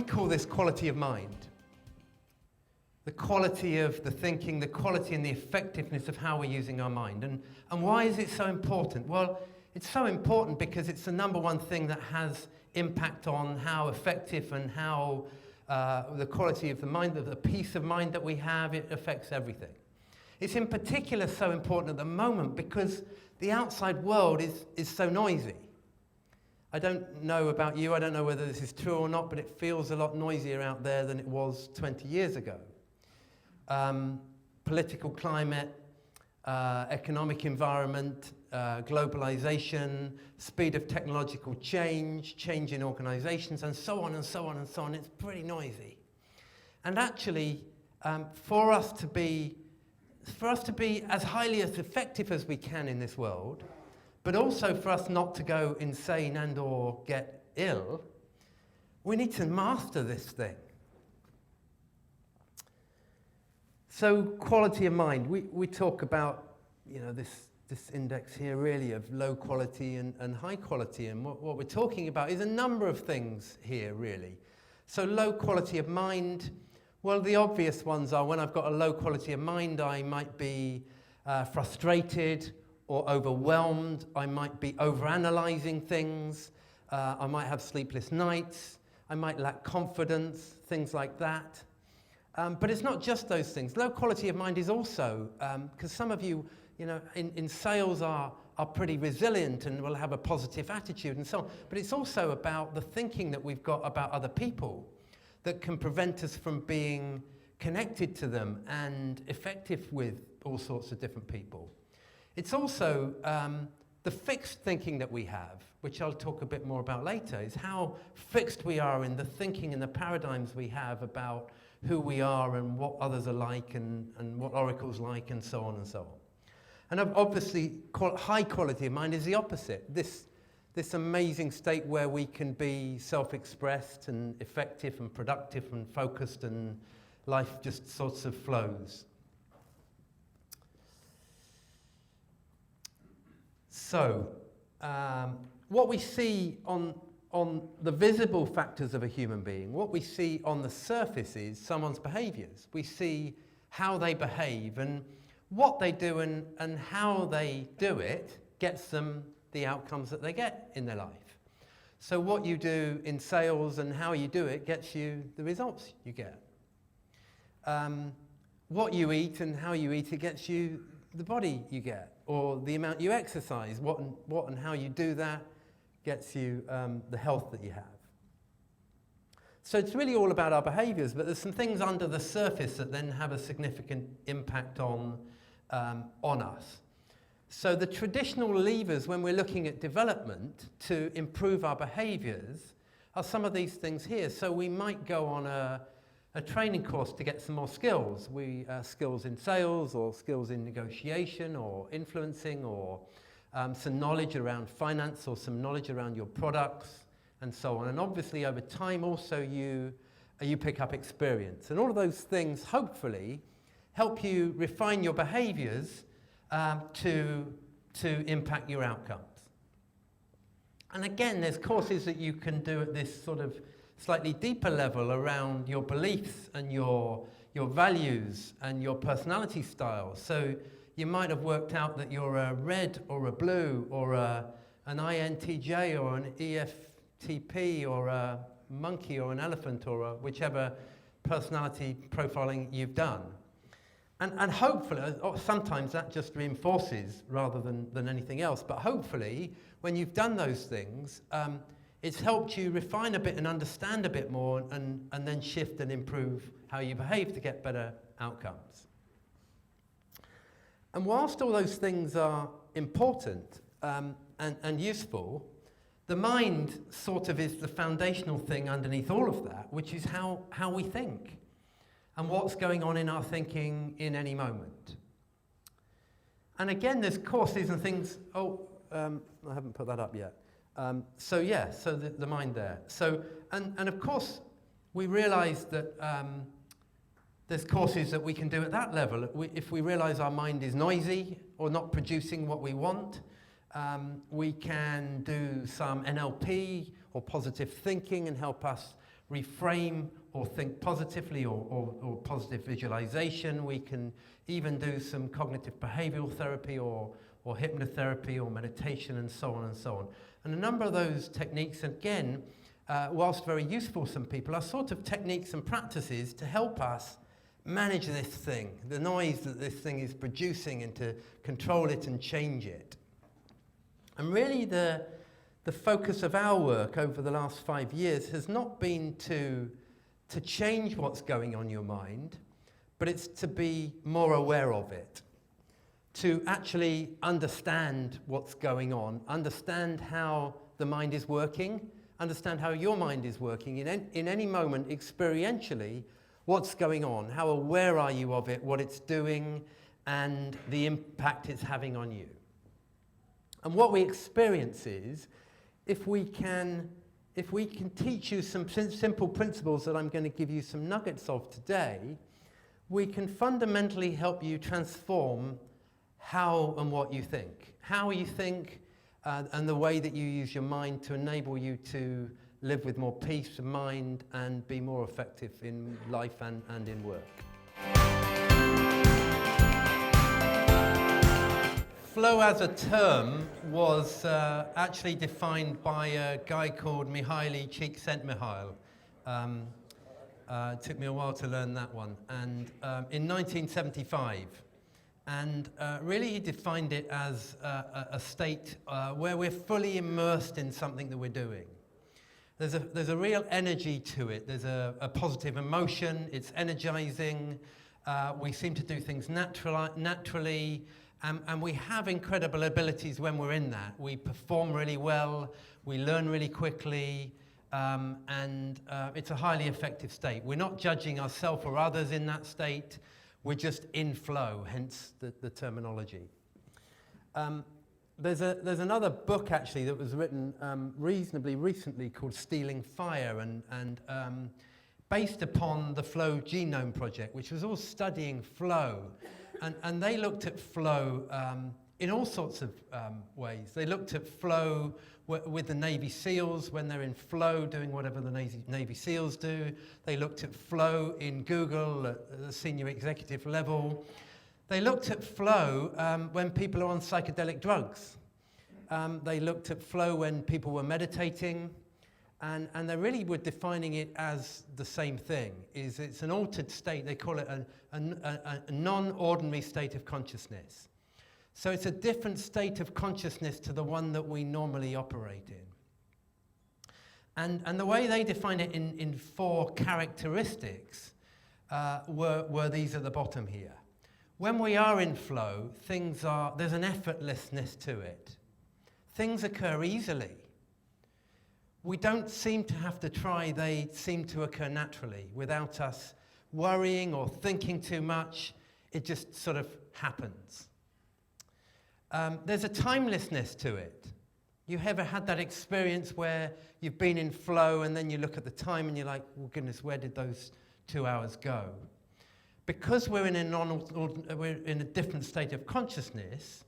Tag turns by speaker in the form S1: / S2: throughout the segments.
S1: we call this quality of mind. The quality of the thinking, the quality and the effectiveness of how we're using our mind. And why is it so important? Well, it's so important because it's the number one thing that has impact on how effective and how the quality of the mind, the peace of mind that we have, it affects everything. It's in particular so important at the moment because the outside world is so noisy. I don't know about you, I don't know whether this is true or not, but it feels a lot noisier out there than it was 20 years ago. Political climate, economic environment, globalization, speed of technological change, change in organizations, and so on and so on and so on. It's pretty noisy. And actually, for us to be as highly as effective as we can in this world, but also for us not to go insane and or get ill, we need to master this thing. So quality of mind, we talk about, this index here really of low quality and high quality, and what we're talking about is a number of things here really. So low quality of mind, well, the obvious ones are when I've got a low quality of mind, I might be frustrated or overwhelmed, I might be overanalyzing things, I might have sleepless nights, I might lack confidence, things like that. But it's not just those things. Low quality of mind is also, because some of you, in sales are pretty resilient and will have a positive attitude and so on, but it's also about the thinking that we've got about other people that can prevent us from being connected to them and effective with all sorts of different people. It's also the fixed thinking that we have, which I'll talk a bit more about later, is how fixed we are in the thinking and the paradigms we have about who we are and what others are like and what oracle's like and so on and so on. And obviously, high quality of mind is the opposite. This amazing state where we can be self-expressed and effective and productive and focused and life just sorts of flows. So, what we see on the visible factors of a human being, what we see on the surface is someone's behaviours. We see how they behave, and what they do and how they do it gets them the outcomes that they get in their life. So what you do in sales and how you do it gets you the results you get. What you eat and how you eat it gets you the body you get, or the amount you exercise, what and how you do that gets you the health that you have. So it's really all about our behaviours, but there's some things under the surface that then have a significant impact on us. So the traditional levers when we're looking at development to improve our behaviours are some of these things here. So we might go on a training course to get some more skills. Skills in sales or skills in negotiation or influencing or some knowledge around finance or some knowledge around your products and so on. And obviously over time also you pick up experience. And all of those things hopefully help you refine your behaviours to impact your outcomes. And again, there's courses that you can do at this sort of slightly deeper level around your beliefs and your values and your personality style. So you might have worked out that you're a red or a blue or an INTJ or an EFTP or a monkey or an elephant or whichever personality profiling you've done. And hopefully, sometimes that just reinforces rather than anything else, but hopefully when you've done those things, it's helped you refine a bit and understand a bit more and then shift and improve how you behave to get better outcomes. And whilst all those things are important and useful, the mind sort of is the foundational thing underneath all of that, which is how we think and what's going on in our thinking in any moment. And again, there's courses and things, I haven't put that up yet. So the mind there. So, and of course, we realize that there's courses that we can do at that level. If we realize our mind is noisy or not producing what we want, we can do some NLP or positive thinking and help us reframe or think positively or positive visualization. We can even do some cognitive behavioral therapy or hypnotherapy or meditation and so on and so on. And a number of those techniques, again, whilst very useful for some people, are sort of techniques and practices to help us manage this thing, the noise that this thing is producing, and to control it and change it. And really the focus of our work over the last 5 years has not been to change what's going on in your mind, but it's to be more aware of it, to actually understand what's going on, understand how the mind is working, understand how your mind is working in any moment experientially, what's going on, how aware are you of it, what it's doing, and the impact it's having on you. And what we experience is, if we can teach you some simple principles that I'm going to give you some nuggets of today, we can fundamentally help you transform how and what you think. How you think and the way that you use your mind to enable you to live with more peace of mind and be more effective in life and in work. Flow as a term was actually defined by a guy called Mihaly Csikszentmihalyi. It took me a while to learn that one. And in 1975. And really he defined it as a state where we're fully immersed in something that we're doing. There's a real energy to it. There's a positive emotion. It's energizing. We seem to do things naturally. And we have incredible abilities when we're in that. We perform really well. We learn really quickly. And it's a highly effective state. We're not judging ourselves or others in that state. We're just in flow, hence the terminology. There's another book actually that was written reasonably recently called Stealing Fire, and based upon the Flow Genome Project, which was all studying flow. And they looked at flow in all sorts of ways. They looked at flow with the Navy SEALs when they're in flow doing whatever the Navy SEALs do. They looked at flow in Google at the senior executive level. They looked at flow when people are on psychedelic drugs. They looked at flow when people were meditating. And they really were defining it as the same thing. It's an altered state. They call it a non-ordinary state of consciousness. So it's a different state of consciousness to the one that we normally operate in. And the way they define it in 4 characteristics were these at the bottom here. When we are in flow, there's an effortlessness to it. Things occur easily. We don't seem to have to try, they seem to occur naturally without us worrying or thinking too much. It just sort of happens. There's a timelessness to it. You ever had that experience where you've been in flow and then you look at the time and you're like, well, goodness, where did those 2 hours go? Because we're in a different state of consciousness,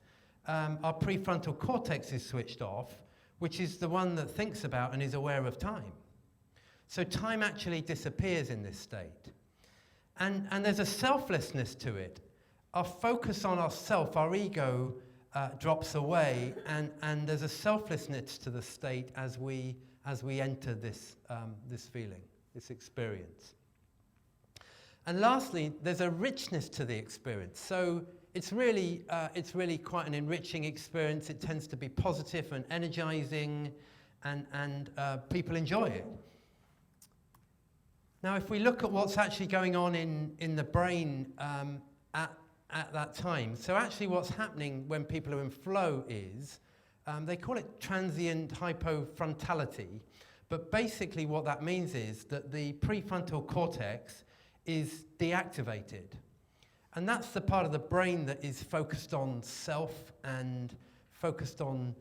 S1: our prefrontal cortex is switched off, which is the one that thinks about and is aware of time. So time actually disappears in this state. And there's a selflessness to it. Our focus on ourself, our ego, drops away, and there's a selflessness to the state as we enter this feeling, this experience. And lastly, there's a richness to the experience. So it's really quite an enriching experience. It tends to be positive and energizing, and people enjoy it. Now, if we look at what's actually going on in the brain at that time, so actually what's happening when people are in flow is, they call it transient hypofrontality, but basically what that means is that the prefrontal cortex is deactivated. And that's the part of the brain that is focused on self and focused on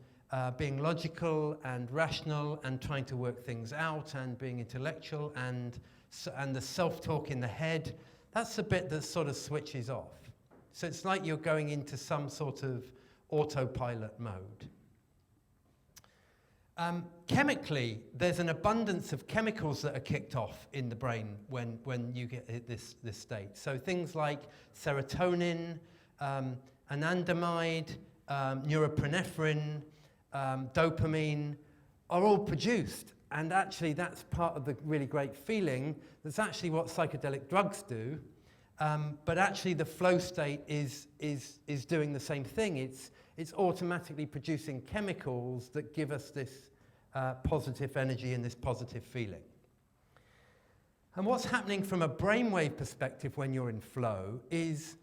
S1: being logical and rational and trying to work things out and being intellectual and the self-talk in the head. That's the bit that sort of switches off. So it's like you're going into some sort of autopilot mode. Chemically, there's an abundance of chemicals that are kicked off in the brain when you get this state. So things like serotonin, anandamide, norepinephrine, dopamine are all produced. And actually, that's part of the really great feeling. That's actually what psychedelic drugs do. But actually, the flow state is doing the same thing. It's automatically producing chemicals that give us this positive energy and this positive feeling. And what's happening from a brainwave perspective when you're in flow is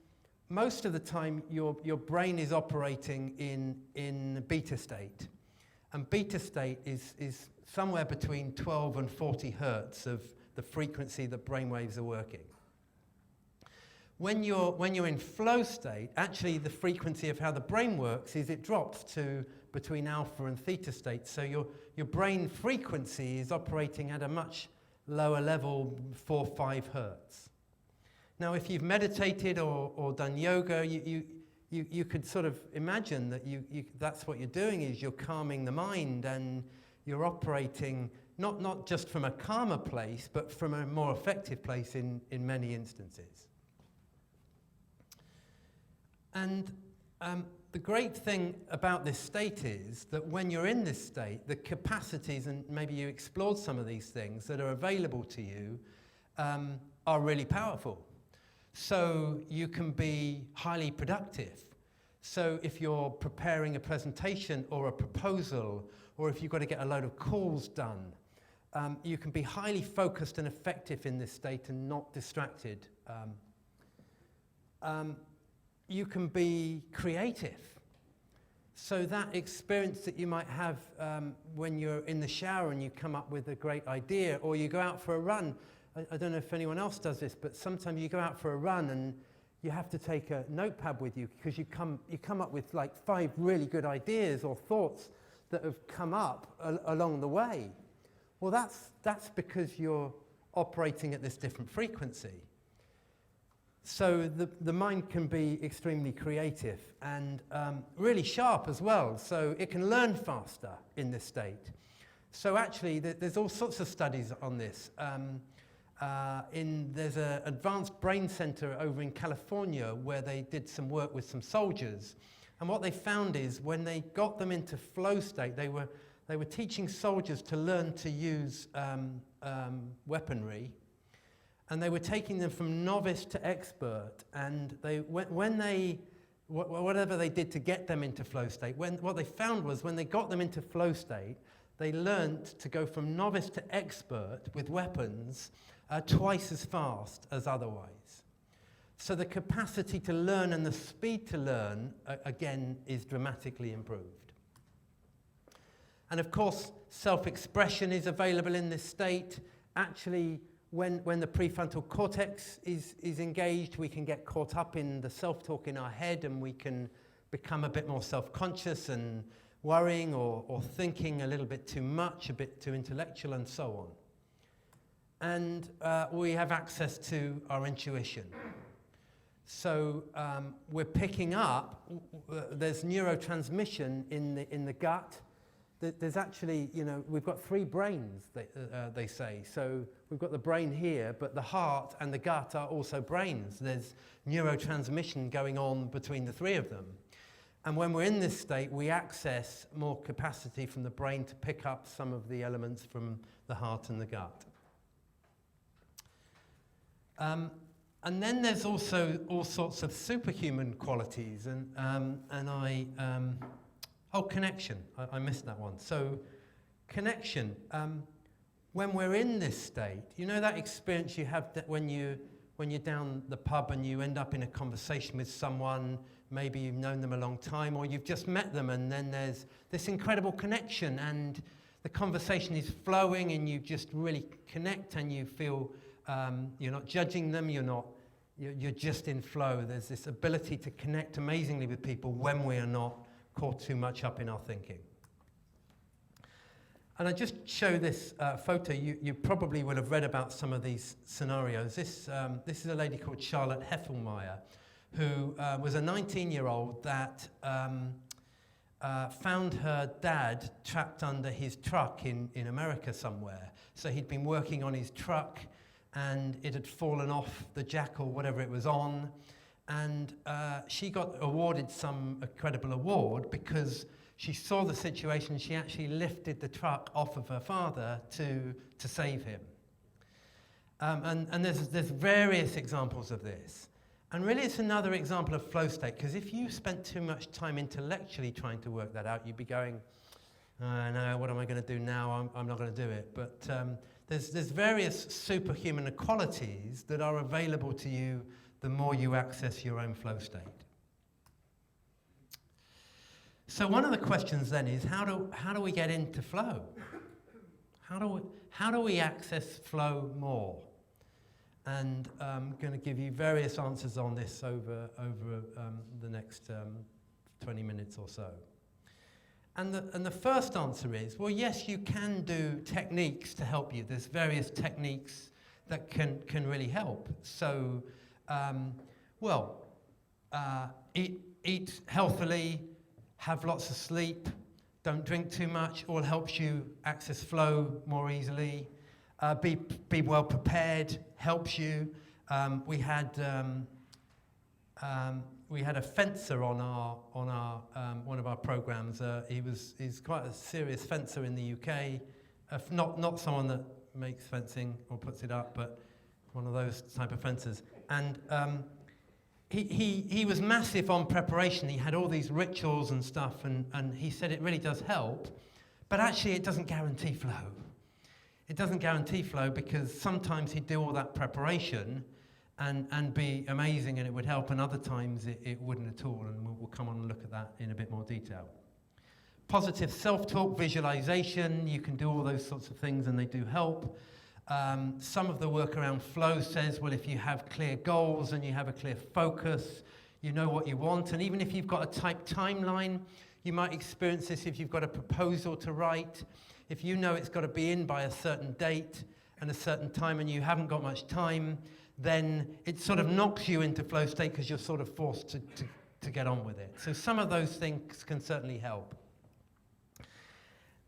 S1: most of the time your brain is operating in beta state. And beta state is somewhere between 12 and 40 hertz of the frequency that brainwaves are working. When you're in flow state, actually the frequency of how the brain works is it drops to between alpha and theta state. So your brain frequency is operating at a much lower level, 4 or 5 hertz. Now, if you've meditated or done yoga, you could sort of imagine that that's what you're doing, is you're calming the mind and you're operating not just from a calmer place, but from a more effective place in many instances. And the great thing about this state is that when you're in this state, the capacities, and maybe you explored some of these things that are available to you, are really powerful. So you can be highly productive. So if you're preparing a presentation or a proposal, or if you've got to get a load of calls done, you can be highly focused and effective in this state and not distracted. You can be creative. So that experience that you might have when you're in the shower and you come up with a great idea, or you go out for a run. I don't know if anyone else does this, but sometimes you go out for a run and you have to take a notepad with you because you come up with like 5 really good ideas or thoughts that have come up along the way. Well, that's because you're operating at this different frequency. So the mind can be extremely creative and really sharp as well. So it can learn faster in this state. So actually, there's all sorts of studies on this. There's an advanced brain center over in California where they did some work with some soldiers. And what they found is when they got them into flow state, they were teaching soldiers to learn to use weaponry. And they were taking them from novice to expert, and whatever they did to get them into flow state, what they found was when they got them into flow state, they learned to go from novice to expert with weapons twice as fast as otherwise. So the capacity to learn and the speed to learn, again, is dramatically improved. And of course, self-expression is available in this state. Actually, when the prefrontal cortex is engaged, we can get caught up in the self-talk in our head, and we can become a bit more self-conscious and worrying or thinking a little bit too much, a bit too intellectual, and so on. And we have access to our intuition. So we're picking up, there's neurotransmission in the gut. There's actually, we've got 3 brains, they say. So we've got the brain here, but the heart and the gut are also brains. There's neurotransmission going on between the 3 of them. And when we're in this state, we access more capacity from the brain to pick up some of the elements from the heart and the gut. And then there's also all sorts of superhuman qualities. Connection. I missed that one. So, connection. When we're in this state, that experience you have when you're down the pub and you end up in a conversation with someone, maybe you've known them a long time, or you've just met them, and then there's this incredible connection, and the conversation is flowing, and you just really connect, and you feel you're not judging them, you're just in flow. There's this ability to connect amazingly with people when we are not caught too much up in our thinking. And I just show this photo. You probably will have read about some of these scenarios. This is a lady called Charlotte Heffelmeyer, who was a 19-year-old that found her dad trapped under his truck in America somewhere. So he'd been working on his truck and it had fallen off the jack or whatever it was on. And she got awarded some incredible award because she saw the situation. She actually lifted the truck off of her father to save him. And there's various examples of this. And really it's another example of flow state, because if you spent too much time intellectually trying to work that out, you'd be going, no, what am I going to do now? I'm not going to do it. But there's various superhuman qualities that are available to you the more you access your own flow state. So one of the questions then is, how do we get into flow? How do we access flow more? And I'm going to give you various answers on this over the next 20 minutes or so. And the first answer is, well, yes, you can do techniques to help you. There's various techniques that can really help. So, eat healthily, have lots of sleep, don't drink too much, all helps you access flow more easily. Be well prepared, helps you. We had a fencer on our one of our programs. He's quite a serious fencer in the UK. Not someone that makes fencing or puts it up, but one of those type of fencers. And he was massive on preparation. He had all these rituals and stuff, and he said it really does help, but actually it doesn't guarantee flow. It doesn't guarantee flow because sometimes he'd do all that preparation and be amazing and it would help, and other times it wouldn't at all, and we'll come on and look at that in a bit more detail. Positive self-talk, visualization, you can do all those sorts of things and they do help. Some of the work around flow says, well, if you have clear goals and you have a clear focus, you know what you want, and even if you've got a tight timeline, you might experience this if you've got a proposal to write. If you know it's got to be in by a certain date and a certain time and you haven't got much time, then it sort of knocks you into flow state because you're sort of forced to get on with it. So some of those things can certainly help.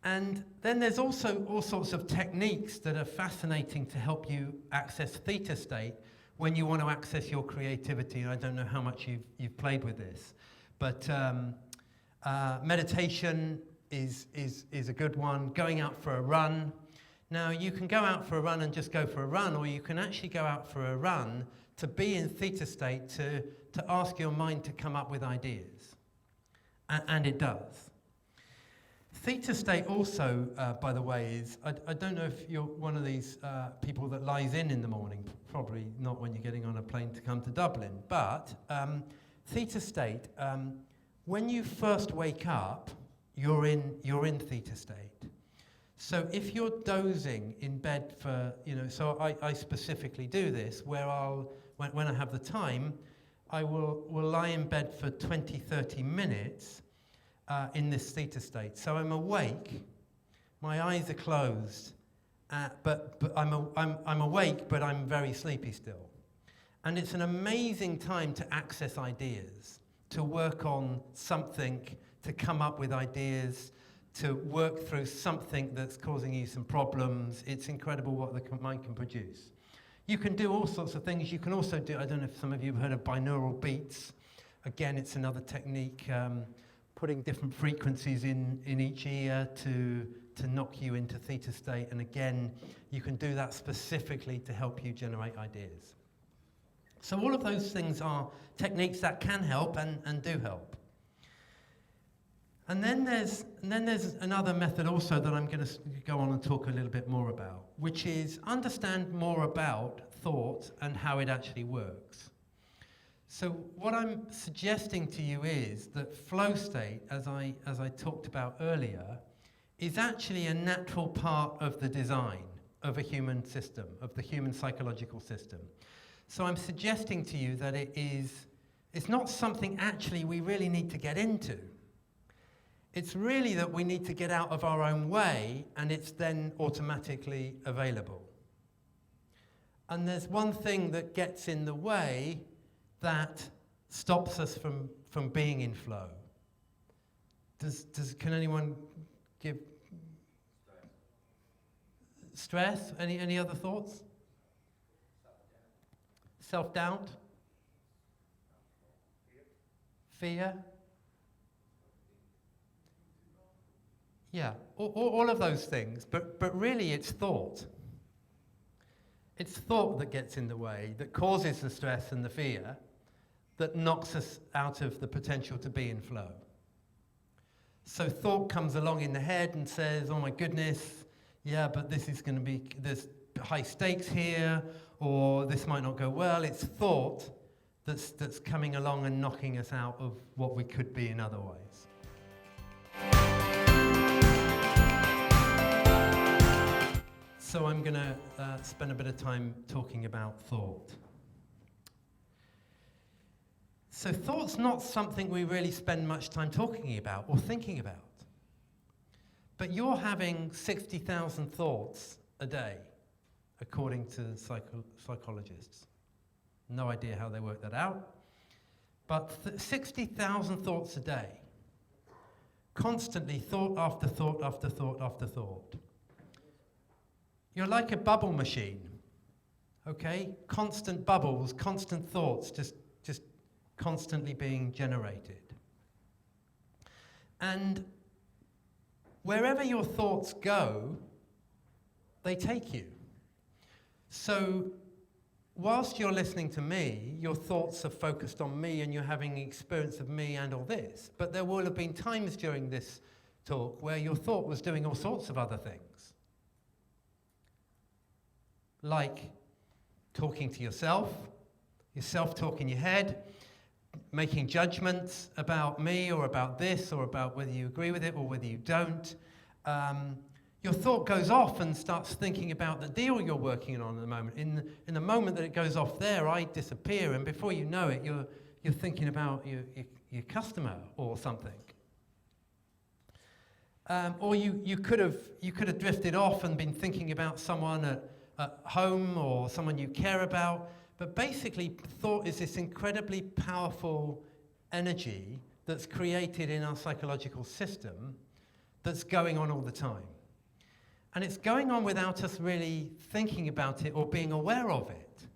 S1: And then there's also all sorts of techniques that are fascinating to help you access theta state when you want to access your creativity. And I don't know how much you've played with this, but meditation is a good one. Going out for a run. Now you can go out for a run and just go for a run, or you can actually go out for a run to be in theta state, to ask your mind to come up with ideas. And it does. Theta state also, by the way, is, I don't know if you're one of these people that lies in the morning, probably not when you're getting on a plane to come to Dublin, but theta state, when you first wake up, you're in theta state. So if you're dozing in bed for, so I specifically do this, where when I have the time, I will lie in bed for 20, 30 minutes in this theta state. So I'm awake, my eyes are closed, but I'm awake, but I'm very sleepy still. And it's an amazing time to access ideas, to work on something, to come up with ideas, to work through something that's causing you some problems. It's incredible what the mind can produce. You can do all sorts of things. You can also do, I don't know if some of you have heard of binaural beats. Again, it's another technique, putting different frequencies in each ear to knock you into theta state. And again, you can do that specifically to help you generate ideas. So all of those things are techniques that can help and do help. And then there's another method also that I'm going to go on and talk a little bit more about, which is understand more about thought and how it actually works. So what I'm suggesting to you is that flow state, as I talked about earlier, is actually a natural part of the design of a human system, of the human psychological system. So I'm suggesting to you that it's not something actually we really need to get into. It's really that we need to get out of our own way, and it's then automatically available. And there's one thing that gets in the way that stops us from being in flow. Can anyone give stress? Any other thoughts? Self-doubt? Fear? Yeah, all of those things, but really it's thought. It's thought that gets in the way, that causes the stress and the fear, that knocks us out of the potential to be in flow. So thought comes along in the head and says, oh my goodness, yeah, but this is going to be, there's high stakes here, or this might not go well. It's thought that's coming along and knocking us out of what we could be in other ways. So I'm going to spend a bit of time talking about thought. So thought's not something we really spend much time talking about or thinking about. But you're having 60,000 thoughts a day, according to psychologists. No idea how they work that out. But 60,000 thoughts a day. Constantly, thought after thought after thought after thought. You're like a bubble machine, okay? Constant bubbles, constant thoughts, just constantly being generated. And wherever your thoughts go, they take you. So whilst you're listening to me, your thoughts are focused on me and you're having an experience of me and all this. But there will have been times during this talk where your thought was doing all sorts of other things. Like talking to yourself talk in your head, making judgments about me or about this or about whether you agree with it or whether you don't. Your thought goes off and starts thinking about the deal you're working on at the moment. In the moment that it goes off there, I disappear, and before you know it, you're thinking about your customer or something. Or you could have drifted off and been thinking about someone at home or someone you care about. But basically, thought is this incredibly powerful energy that's created in our psychological system that's going on all the time. And it's going on without us really thinking about it or being aware of it.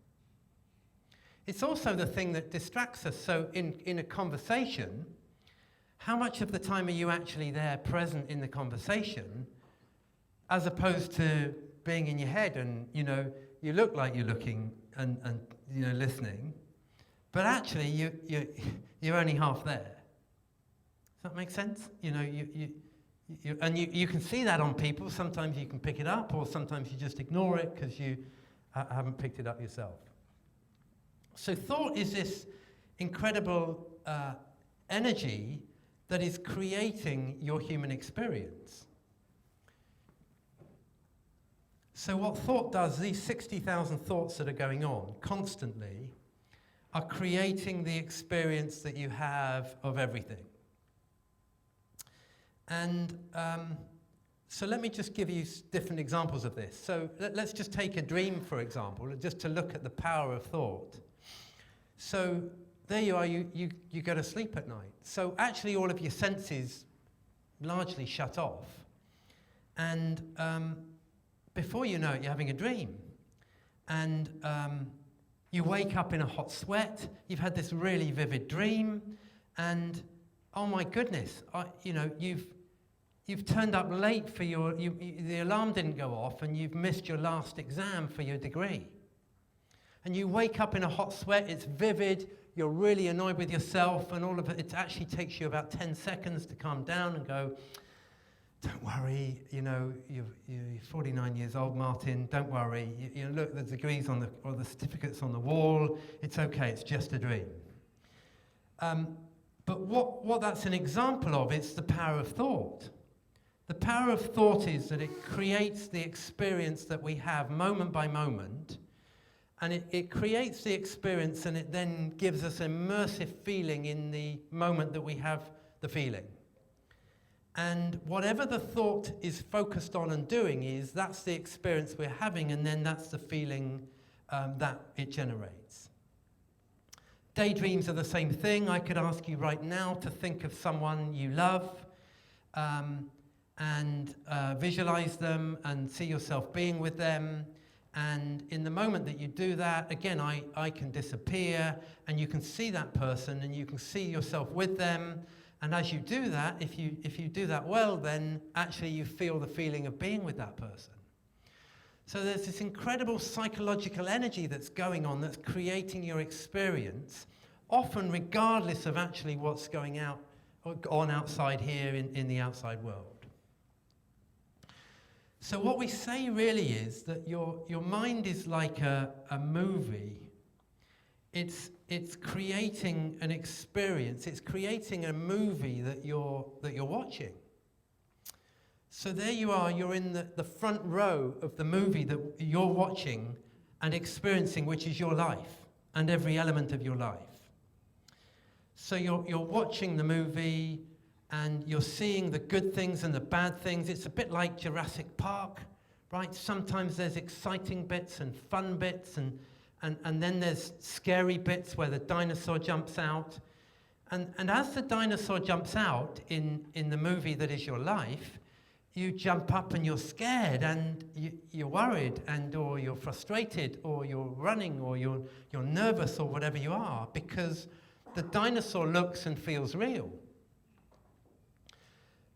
S1: It's also the thing that distracts us. So in a conversation, how much of the time are you actually there, present in the conversation, as opposed to being in your head and, you look like you're looking and listening, but actually you're only half there. Does that make sense? You can see that on people. Sometimes you can pick it up, or sometimes you just ignore it because you haven't picked it up yourself. So thought is this incredible energy that is creating your human experience. So what thought does, these 60,000 thoughts that are going on constantly are creating the experience that you have of everything. And so let me just give you different examples of this. So let's just take a dream, for example, just to look at the power of thought. So there you are, you go to sleep at night. So actually all of your senses largely shut off. And before you know it, you're having a dream. And you wake up in a hot sweat. You've had this really vivid dream. And oh my goodness, you've turned up late for the alarm didn't go off and you've missed your last exam for your degree. And you wake up in a hot sweat, it's vivid, you're really annoyed with yourself, and all of it actually takes you about 10 seconds to calm down and go, don't worry, you're 49 years old, Martin, don't worry. Look, the degrees or the certificates on the wall, it's okay, it's just a dream. But what that's an example of is the power of thought. The power of thought is that it creates the experience that we have moment by moment, and it creates the experience, and it then gives us immersive feeling in the moment that we have the feeling. And whatever the thought is focused on and doing that's the experience we're having, and then that's the feeling that it generates. Daydreams are the same thing. I could ask you right now to think of someone you love. and visualize them and see yourself being with them. And in the moment that you do that, again, I can disappear, and you can see that person, and you can see yourself with them. And as you do that, if you do that well, then actually you feel the feeling of being with that person. So there's this incredible psychological energy that's going on, that's creating your experience, often regardless of actually what's going on outside here in the outside world. So what we say really is that your mind is like a movie. It's creating an experience. It's creating a movie that you're watching. So there you are, you're in the front row of the movie that you're watching and experiencing, which is your life and every element of your life. So you're watching the movie and you're seeing the good things and the bad things. It's a bit like Jurassic Park, right? Sometimes there's exciting bits and fun bits and then there's scary bits where the dinosaur jumps out. And as the dinosaur jumps out in the movie that is your life, you jump up and you're scared and you're worried or you're frustrated or you're running or you're nervous or whatever you are, because the dinosaur looks and feels real.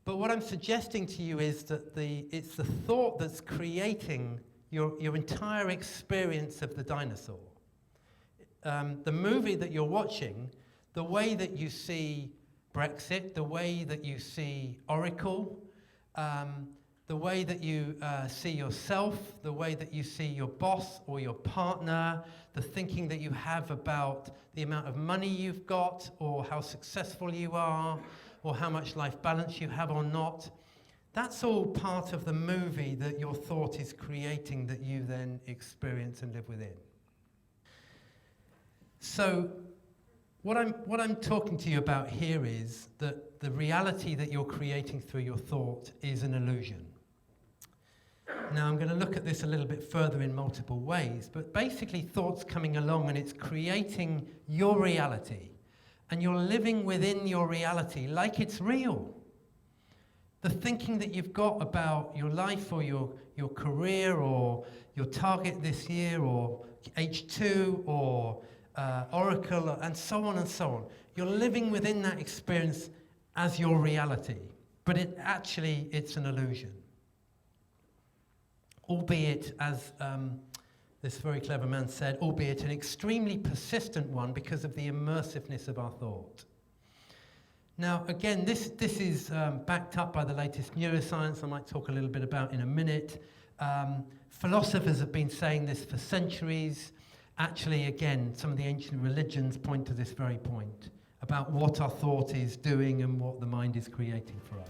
S1: But what I'm suggesting to you is that it's the thought that's creating your entire experience of the dinosaur. The movie that you're watching, the way that you see Brexit, the way that you see Oracle, the way that you see yourself, the way that you see your boss or your partner, the thinking that you have about the amount of money you've got or how successful you are or how much life balance you have or not. That's all part of the movie that your thought is creating that you then experience and live within. So what I'm talking to you about here is that the reality that you're creating through your thought is an illusion. Now I'm going to look at this a little bit further in multiple ways, but basically thought's coming along and it's creating your reality, and you're living within your reality like it's real. The thinking that you've got about your life or your career or your target this year or H2 or Oracle and so on and so on. You're living within that experience as your reality, but it's an illusion. Albeit, as this very clever man said, albeit an extremely persistent one because of the immersiveness of our thought. Now, again, this is backed up by the latest neuroscience I might talk a little bit about in a minute. Philosophers have been saying this for centuries. Actually, again, some of the ancient religions point to this very point about what our thought is doing and what the mind is creating for us.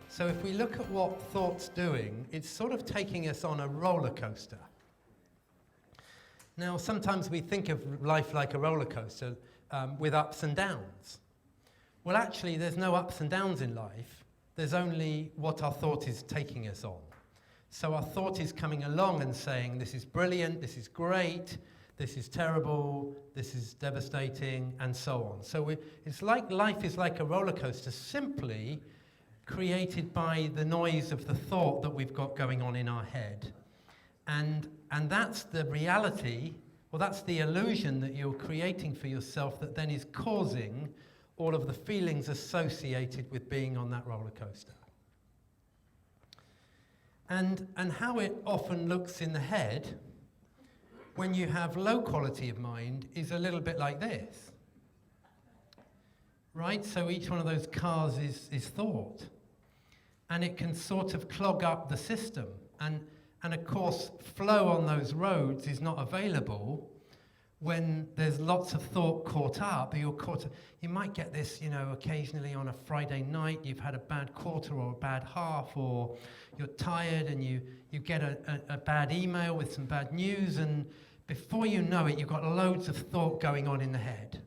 S1: So if we look at what thought's doing, it's sort of taking us on a roller coaster. Now, sometimes we think of life like a roller coaster with ups and downs. Well, actually, there's no ups and downs in life. There's only what our thought is taking us on. So our thought is coming along and saying, this is brilliant, this is great, this is terrible, this is devastating, and so on. So it's like life is like a roller coaster, simply created by the noise of the thought that we've got going on in our head. And that's the reality, or that's the illusion that you're creating for yourself that then is causing all of the feelings associated with being on that roller coaster. And how it often looks in the head when you have low quality of mind is a little bit like this. Right? So each one of those cars is thought. And it can sort of clog up the system. And of course, flow on those roads is not available when there's lots of thought caught up. You might get this, occasionally on a Friday night, you've had a bad quarter or a bad half, or you're tired and you get a bad email with some bad news, and before you know it, you've got loads of thought going on in the head.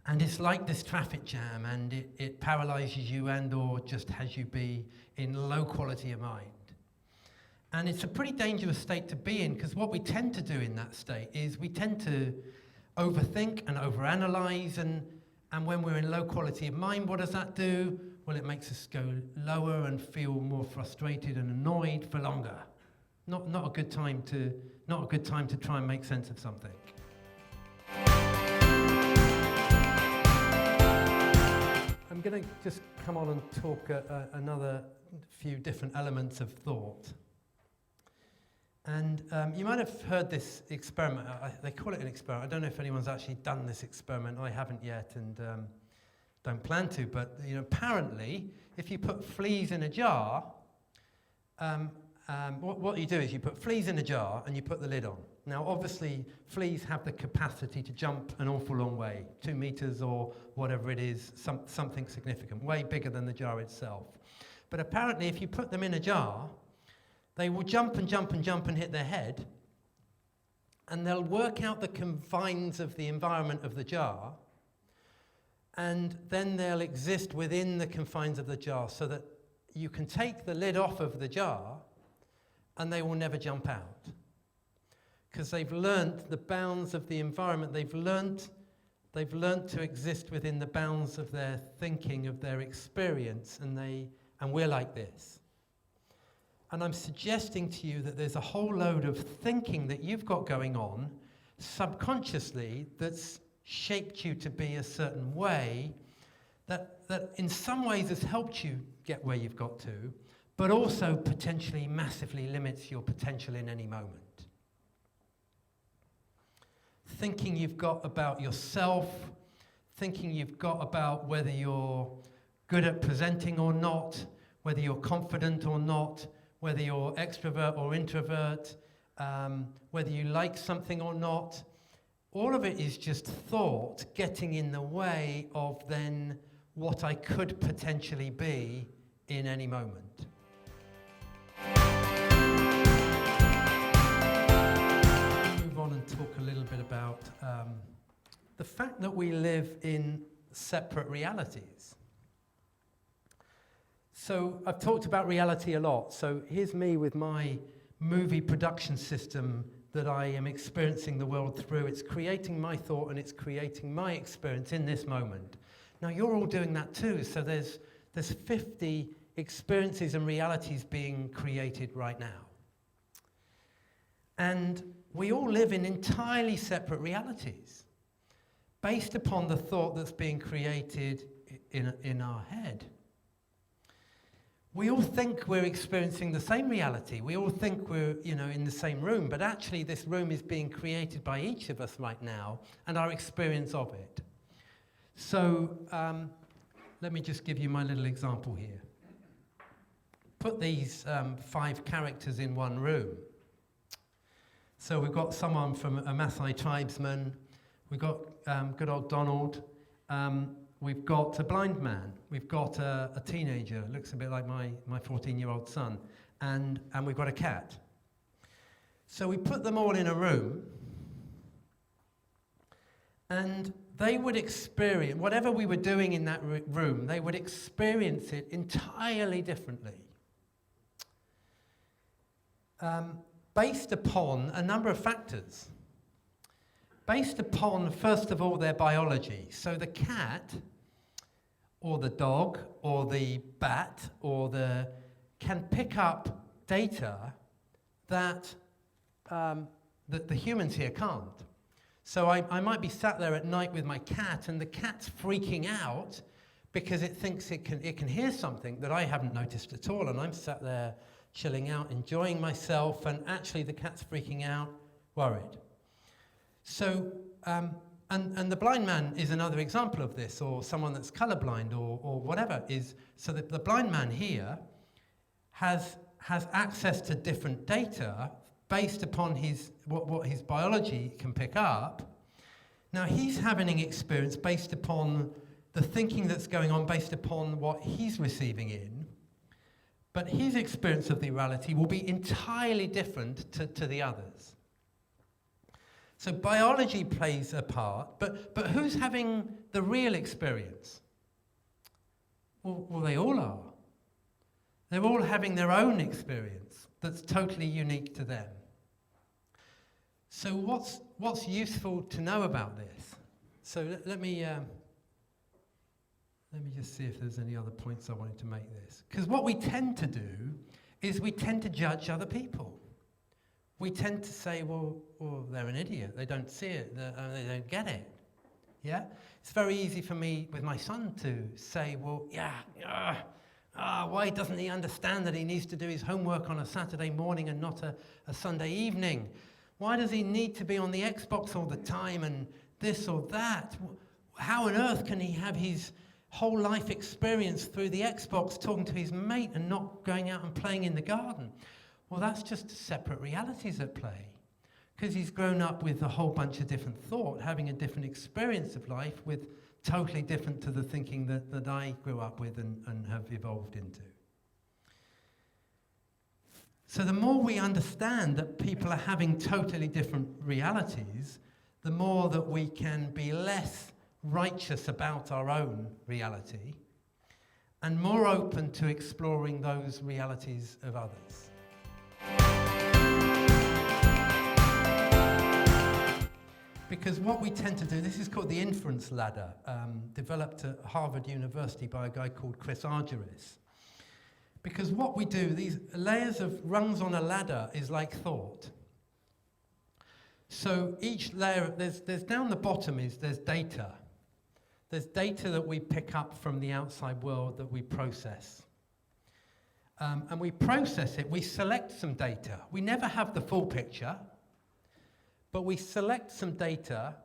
S1: And it's like this traffic jam, and it paralyzes you and or just has you be in low quality of mind. And it's a pretty dangerous state to be in, because what we tend to do in that state is we tend to overthink and overanalyze, and when we're in low quality of mind, what does that do? Well, it makes us go lower and feel more frustrated and annoyed for longer. Not a good time to try and make sense of something. I'm going to just come on and talk another few different elements of thought. And you might have heard this experiment. They call it an experiment. I don't know if anyone's actually done this experiment. I haven't yet, and don't plan to. But apparently, if you put fleas in a jar, what you do is you put fleas in a jar and you put the lid on. Now, obviously, fleas have the capacity to jump an awful long way, 2 meters or whatever it is, something significant, way bigger than the jar itself. But apparently, if you put them in a jar, they will jump and jump and jump and hit their head, and they'll work out the confines of the environment of the jar, and then they'll exist within the confines of the jar so that you can take the lid off of the jar and they will never jump out. Because they've learnt the bounds of the environment, they've learnt to exist within the bounds of their thinking, of their experience, and we're like this. And I'm suggesting to you that there's a whole load of thinking that you've got going on subconsciously that's shaped you to be a certain way, that in some ways has helped you get where you've got to, but also potentially massively limits your potential in any moment. Thinking you've got about yourself, thinking you've got about whether you're good at presenting or not, whether you're confident or not, whether you're extrovert or introvert, whether you like something or not. All of it is just thought getting in the way of then what I could potentially be in any moment. Move on and talk a little bit about the fact that we live in separate realities. So I've talked about reality a lot. So here's me with my movie production system that I am experiencing the world through. It's creating my thought and it's creating my experience in this moment. Now you're all doing that too. So there's 50 experiences and realities being created right now. And we all live in entirely separate realities based upon the thought that's being created in our head. We all think we're experiencing the same reality. We all think we're, in the same room, but actually this room is being created by each of us right now and our experience of it. So let me just give you my little example here. Put these 5 characters in one room. So we've got someone from a Maasai tribesman, we've got good old Donald, we've got a blind man, we've got a teenager, looks a bit like my 14-year-old son, and we've got a cat. So we put them all in a room, and they would experience, whatever we were doing in that room, they would experience it entirely differently. Based upon a number of factors. Based upon, first of all, their biology. So the cat, or the dog, or the bat, can pick up data that the humans here can't. So I might be sat there at night with my cat, and the cat's freaking out because it thinks it can hear something that I haven't noticed at all, and I'm sat there chilling out, enjoying myself, and actually the cat's freaking out, worried. So, and the blind man is another example of this, or someone that's colorblind, or whatever is. So the blind man here has access to different data based upon what his biology can pick up. Now he's having an experience based upon the thinking that's going on, based upon what he's receiving in. But his experience of the reality will be entirely different to the others. So biology plays a part, but who's having the real experience? Well, they all are. They're all having their own experience that's totally unique to them. So what's useful to know about this? So let me just see if there's any other points I wanted to make this. Because what we tend to do is we tend to judge other people. We tend to say, well, they're an idiot. They don't see it. They don't get it. Yeah? It's very easy for me with my son to say, well, why doesn't he understand that he needs to do his homework on a Saturday morning and not a Sunday evening? Why does he need to be on the Xbox all the time and this or that? How on earth can he have his whole life experience through the Xbox talking to his mate and not going out and playing in the garden? Well, that's just separate realities at play. Because he's grown up with a whole bunch of different thought, having a different experience of life with totally different to the thinking that I grew up with and have evolved into. So the more we understand that people are having totally different realities, the more that we can be less righteous about our own reality and more open to exploring those realities of others. Because what we tend to do, this is called the inference ladder, developed at Harvard University by a guy called Chris Argyris. Because what we do, these layers of rungs on a ladder is like thought. So each layer, there's down the bottom there's data. There's data that we pick up from the outside world that we process. And we process it, we select some data. We never have the full picture, but we select some data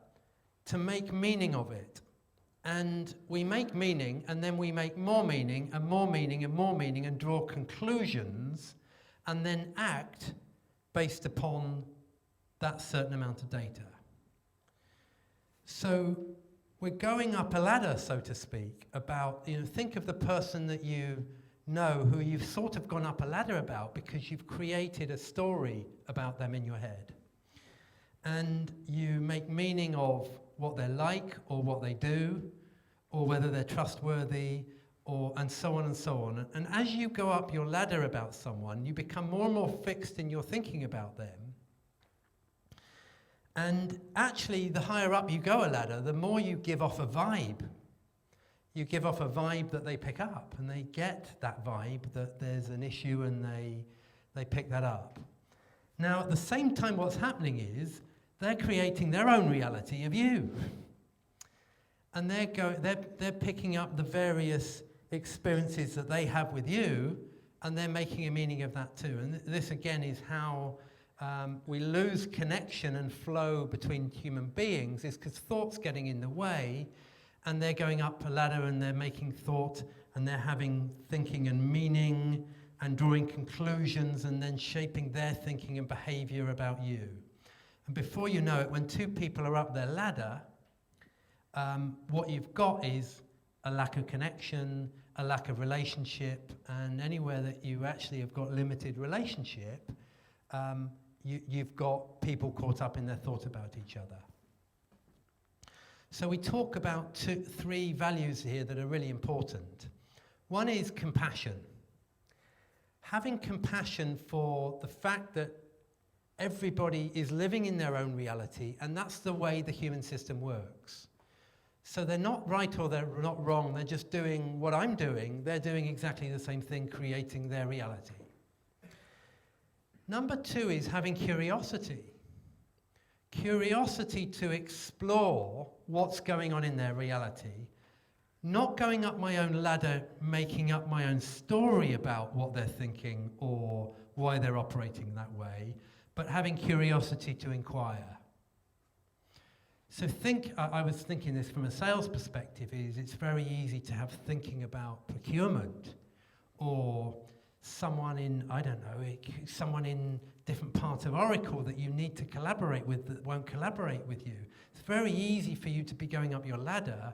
S1: to make meaning of it. And we make meaning, and then we make more meaning, and more meaning, and more meaning, and draw conclusions, and then act based upon that certain amount of data. So we're going up a ladder, so to speak, about, think of the person that you know who you've sort of gone up a ladder about because you've created a story about them in your head. And you make meaning of what they're like or what they do or whether they're trustworthy and so on and so on. And as you go up your ladder about someone, you become more and more fixed in your thinking about them. And actually, the higher up you go a ladder, the more you give off a vibe. You give off a vibe that they pick up, and they get that vibe that there's an issue and they pick that up. Now, at the same time, what's happening is they're creating their own reality of you. And they're picking up the various experiences that they have with you, and they're making a meaning of that too. And this, again, is how we lose connection and flow between human beings, is because thought's getting in the way, and they're going up a ladder and they're making thought, and they're having thinking and meaning, and drawing conclusions, and then shaping their thinking and behavior about you. And before you know it, when two people are up their ladder, what you've got is a lack of connection, a lack of relationship, and anywhere that you actually have got limited relationship, you've got people caught up in their thought about each other. So we talk about three values here that are really important. One is compassion. Having compassion for the fact that everybody is living in their own reality, and that's the way the human system works. So they're not right or they're not wrong, they're just doing what I'm doing. They're doing exactly the same thing, creating their reality. Number two is having curiosity. Curiosity to explore what's going on in their reality, not going up my own ladder, making up my own story about what they're thinking or why they're operating that way, but having curiosity to inquire. So I was thinking this from a sales perspective, is it's very easy to have thinking about procurement or someone in, someone in different parts of Oracle that you need to collaborate with that won't collaborate with you. It's very easy for you to be going up your ladder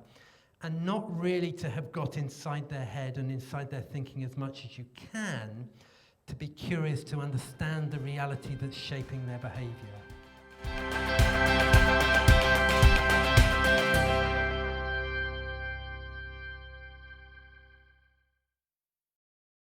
S1: and not really to have got inside their head and inside their thinking as much as you can to be curious to understand the reality that's shaping their behavior.